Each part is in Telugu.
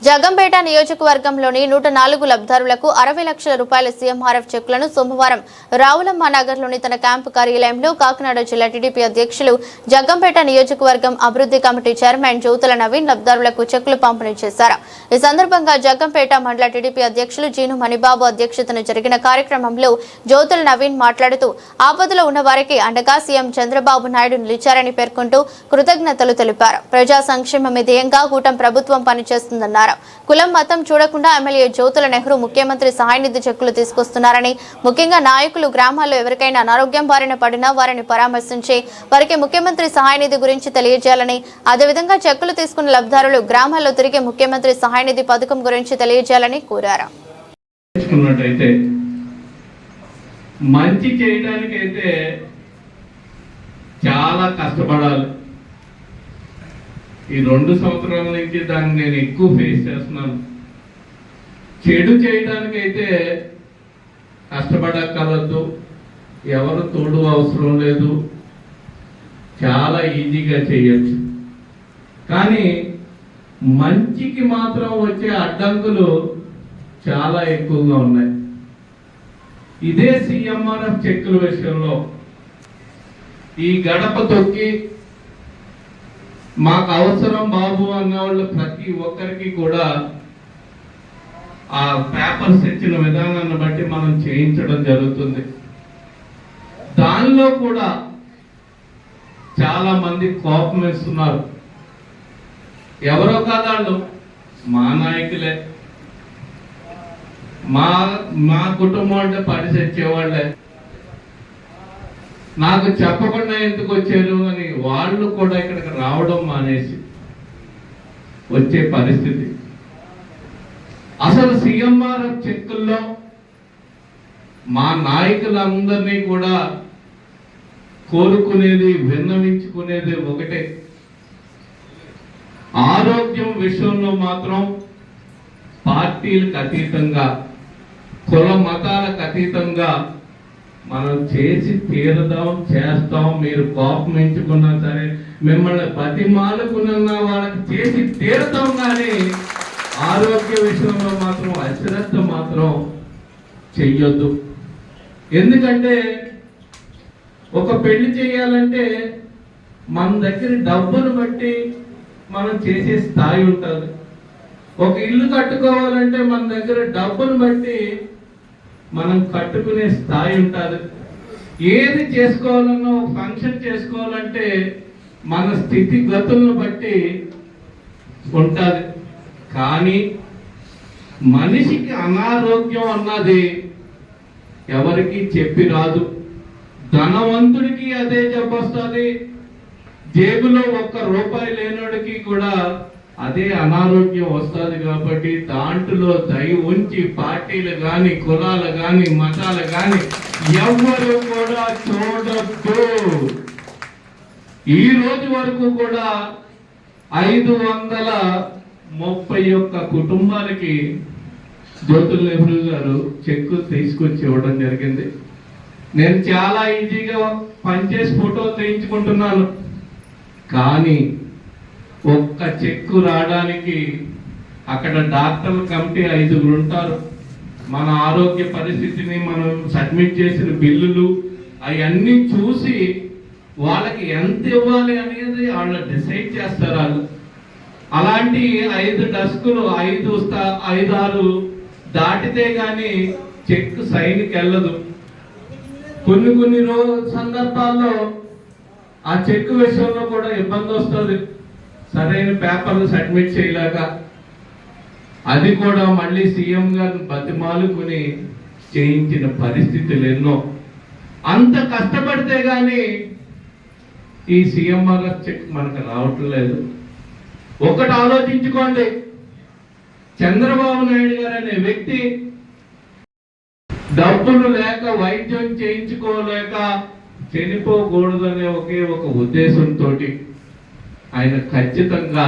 జగంపేట నియోజకవర్గంలోని 104 లబ్ధిదారులకు 60 లక్షల రూపాయల సీఎంఆర్ఎఫ్ చెక్కులను సోమవారం రావులమ్మ నగర్లోని తన క్యాంపు కార్యాలయంలో కాకినాడ జిల్లా టీడీపీ అధ్యక్షులు జగంపేట నియోజకవర్గం అభివృద్ధి కమిటీ చైర్మన్ జ్యోతుల నవీన్ లబ్ధిదారులకు చెక్కులు పంపిణీ చేశారు. ఈ సందర్భంగా జగంపేట మండల టీడీపీ అధ్యక్షులు జీను మణిబాబు అధ్యక్షతన జరిగిన కార్యక్రమంలో జ్యోతుల నవీన్ మాట్లాడుతూ ఆపదలో ఉన్న వారికి అండగా సీఎం చంద్రబాబు నాయుడు నిలిచారని పేర్కొంటూ కృతజ్ఞతలు తెలిపారు. ప్రజా సంక్షేమమే ధ్యేయంగా కూటమి ప్రభుత్వం పనిచేస్తుందన్నారు. కులం మతం చూడకుండా ఎమ్మెల్యే జ్యోతుల నెహ్రూ ముఖ్యమంత్రి సహాయ నిధి చెక్కులు తీసుకొస్తున్నారని, ముఖ్యంగా నాయకులు గ్రామాల్లో ఎవరికైనా అనారోగ్యం బారిన పడినా వారిని పరామర్శించి వారికి ముఖ్యమంత్రి సహాయ నిధి గురించి తెలియజేయాలని, అదేవిధంగా చెక్కులు తీసుకున్న లబ్ధిదారులు గ్రామాల్లో తిరిగి ముఖ్యమంత్రి సహాయ నిధి పథకం గురించి తెలియజేయాలని కోరారు. మంచి చేయడానికైతే చాలా కష్టపడాలి. ఈ 2 సంవత్సరాల నుంచి దాన్ని నేను ఎక్కువ ఫేస్ చేస్తున్నాను. చెడు చేయడానికైతే కష్టపడక్కర్లేదు, ఎవరు తోడు అవసరం లేదు, చాలా ఈజీగా చేయొచ్చు. కానీ మంచికి మాత్రం వచ్చే అడ్డంకులు చాలా ఎక్కువగా ఉన్నాయి. ఇదే సీఎంఆర్ఎఫ్ చెక్కుల విషయంలో ఈ గడప తొక్కి మాకు అవసరం బాబు అన్న వాళ్ళు ప్రతి ఒక్కరికి కూడా ఆ పేపర్స్ ఇచ్చిన విధానాన్ని బట్టి మనం చేయించడం జరుగుతుంది. దానిలో కూడా చాలా మంది కోపం వేస్తున్నారు. ఎవరో కాదాళ్ళు మా నాయకులే, మా కుటుంబం అంటే పని తెచ్చేవాళ్ళే, నాకు చెప్పకుండా ఎందుకు వచ్చారు అని వాళ్ళు కూడా ఇక్కడికి రావడం మానేసి వచ్చే పరిస్థితి. అసలు సీఎంఆర్ఎఫ్ చెక్కుల్లో మా నాయకులందరినీ కూడా కోరుకునేది, విన్నవించుకునేది ఒకటే, ఆరోగ్యం విషయంలో మాత్రం పార్టీలకు అతీతంగా, కుల మతాలకు అతీతంగా మనం చేసి తీరదాం, చేస్తాం. మీరు కోపం ఎంచుకున్నా సరే, మిమ్మల్ని బతిమాలుకున్నా వాళ్ళకి చేసి తీరదాం. కానీ ఆరోగ్య విషయంలో మాత్రం అశ్రద్ధ మాత్రం చెయ్యొద్దు. ఎందుకంటే ఒక పెళ్లి చేయాలంటే మన దగ్గర డబ్బును బట్టి మనం చేసే స్థాయి ఉంటుంది. ఒక ఇల్లు కట్టుకోవాలంటే మన దగ్గర డబ్బును బట్టి మనం కట్టుకునే స్థాయి ఉంటుంది. ఏది చేసుకోవాలన్నా, ఫంక్షన్ చేసుకోవాలంటే మన స్థితిగతులను బట్టి ఉంటుంది. కానీ మనిషికి అనారోగ్యం అన్నది ఎవరికి చెప్పి రాదు. ధనవంతుడికి అదే చెప్పొస్తుంది, జేబులో 1 రూపాయి లేనోడికి కూడా అదే అనారోగ్యం వస్తుంది. కాబట్టి దాంట్లో దయ ఉంచి పార్టీలు కానీ, కులాలు కానీ, మతాలు కానీ ఎవ్వరు కూడా చూడొద్దు. ఈ రోజు వరకు కూడా 531 కుటుంబాలకి జ్యోతుల నెహ్రూ గారు చెక్కు తీసుకొచ్చి ఇవ్వడం జరిగింది. నేను చాలా ఈజీగా పనిచేసి ఫోటో తీయించుకుంటున్నాను. కానీ ఒక్క చెక్కు రావడానికి అక్కడ డాక్టర్ల కమిటీ 5 ఉంటారు. మన ఆరోగ్య పరిస్థితిని, మనం సబ్మిట్ చేసిన బిల్లులు అవన్నీ చూసి వాళ్ళకి ఎంత ఇవ్వాలి అనేది వాళ్ళు డిసైడ్ చేస్తారు. వాళ్ళు అలాంటి 5 డస్కులు 5-6 దాటితే గాని చెక్ సైన్కి వెళ్ళదు. కొన్ని సందర్భాల్లో ఆ చెక్ విషయంలో కూడా ఇబ్బంది వస్తుంది. సరైన పేపర్లు సబ్మిట్ చేయలేక అది కూడా మళ్ళీ సీఎం గారిని బతిమాలుకుని చేయించిన పరిస్థితులు ఎన్నో. అంత కష్టపడితే గాని ఈ సీఎంఆర్ఎఫ్ చెక్ మనకు రావటం లేదు. ఒకటి ఆలోచించుకోండి, చంద్రబాబు నాయుడు గారు అనే వ్యక్తి డబ్బులు లేక, వైద్యం చేయించుకోలేక చనిపోకూడదనే ఒకే ఒక ఉద్దేశంతో ఆయన ఖచ్చితంగా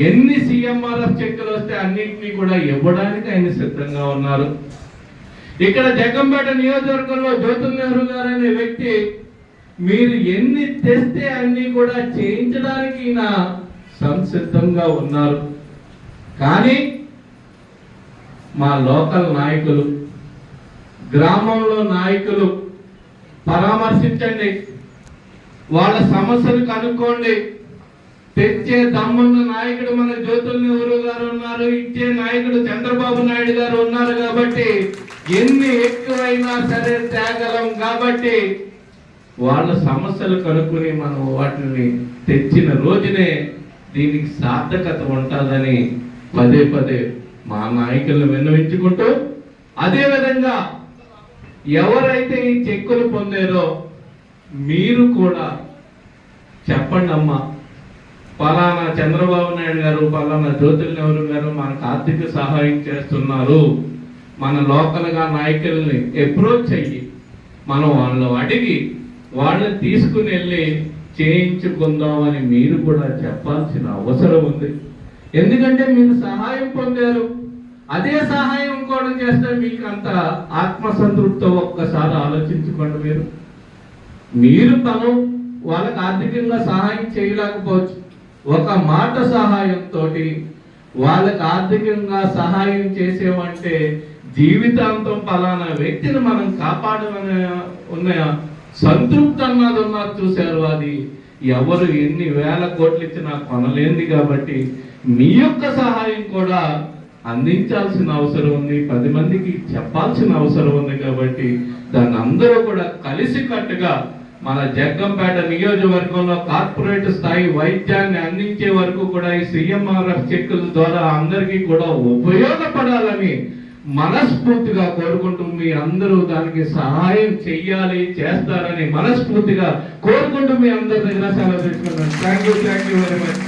ఎన్ని సీఎంఆర్ఎఫ్ చెక్కులు వస్తే అన్నింటినీ కూడా ఇవ్వడానికి ఆయన సిద్ధంగా ఉన్నారు. ఇక్కడ జగంపేట నియోజకవర్గంలో జ్యోతుల నెహ్రూ గారు అనే వ్యక్తి మీరు ఎన్ని తెస్తే అన్ని కూడా చేయించడానికి సంసిద్ధంగా ఉన్నారు. కానీ మా లోకల్ నాయకులు, గ్రామంలో నాయకులు పరామర్శించండి, వాళ్ళ సమస్యలు కనుక్కోండి. తెచ్చే దమ్మున్న నాయకుడు మన జ్యోతుల నెహ్రూ గారు ఉన్నారు, ఇచ్చే నాయకుడు చంద్రబాబు నాయుడు గారు ఉన్నారు. కాబట్టి ఎన్ని ఎక్కువైనా సరే తేగలం. కాబట్టి వాళ్ళ సమస్యలు కనుక్కుని మనం వాటిని తెచ్చిన రోజునే దీనికి సార్థకత ఉంటుందని పదే పదే మా నాయకులను విన్నవించుకుంటూ, అదేవిధంగా ఎవరైతే ఈ చెక్కులు పొందారో మీరు కూడా చెప్పండి అమ్మా, పలానా చంద్రబాబు నాయుడు గారు, పలానా జ్యోతుల నెహ్రూ గారు మనకు ఆర్థిక సహాయం చేస్తున్నారు. మన లోకల్ గా నాయకుల్ని అప్రోచ్ అయ్యి మనం వాళ్ళు అడిగి వాళ్ళని తీసుకుని వెళ్ళి చేయించుకుందామని మీరు కూడా చెప్పాల్సిన అవసరం ఉంది. ఎందుకంటే మీరు సహాయం పొందారు, అదే సహాయం కూడా చేస్తే మీకు అంత ఆత్మసంతృప్తి ఒక్కసారి ఆలోచించుకోండి. మీరు తను వాళ్ళకి ఆర్థికంగా సహాయం చేయలేకపోవచ్చు, ఒక మాట సహాయంతో వాళ్ళకి ఆర్థికంగా సహాయం చేసేమంటే జీవితాంతం పలానా వ్యక్తిని మనం కాపాడమనే ఉన్న సంతృప్తి అన్నది ఉన్నది చూశారు. అది ఎవరు ఎన్ని వేల కోట్లు ఇచ్చినా కొనలేంది. కాబట్టి మీ యొక్క సహాయం కూడా అందించాల్సిన అవసరం ఉంది, 10 మందికి చెప్పాల్సిన అవసరం ఉంది. కాబట్టి దాన్ని అందరూ కూడా కలిసికట్టుగా మన జగ్గంపేట నియోజకవర్గంలో కార్పొరేట్ స్థాయి వైద్యాన్ని అందించే వరకు కూడా ఈ సిఎంఆర్ఎఫ్ చెక్కుల ద్వారా అందరికీ కూడా ఉపయోగపడాలని మనస్ఫూర్తిగా కోరుకుంటూ, మీ అందరూ దానికి సహాయం చెయ్యాలి, చేస్తారని మనస్ఫూర్తిగా కోరుకుంటూ మీ అందరి దగ్గర సెలవు తీసుకున్నాను. Thank you very much.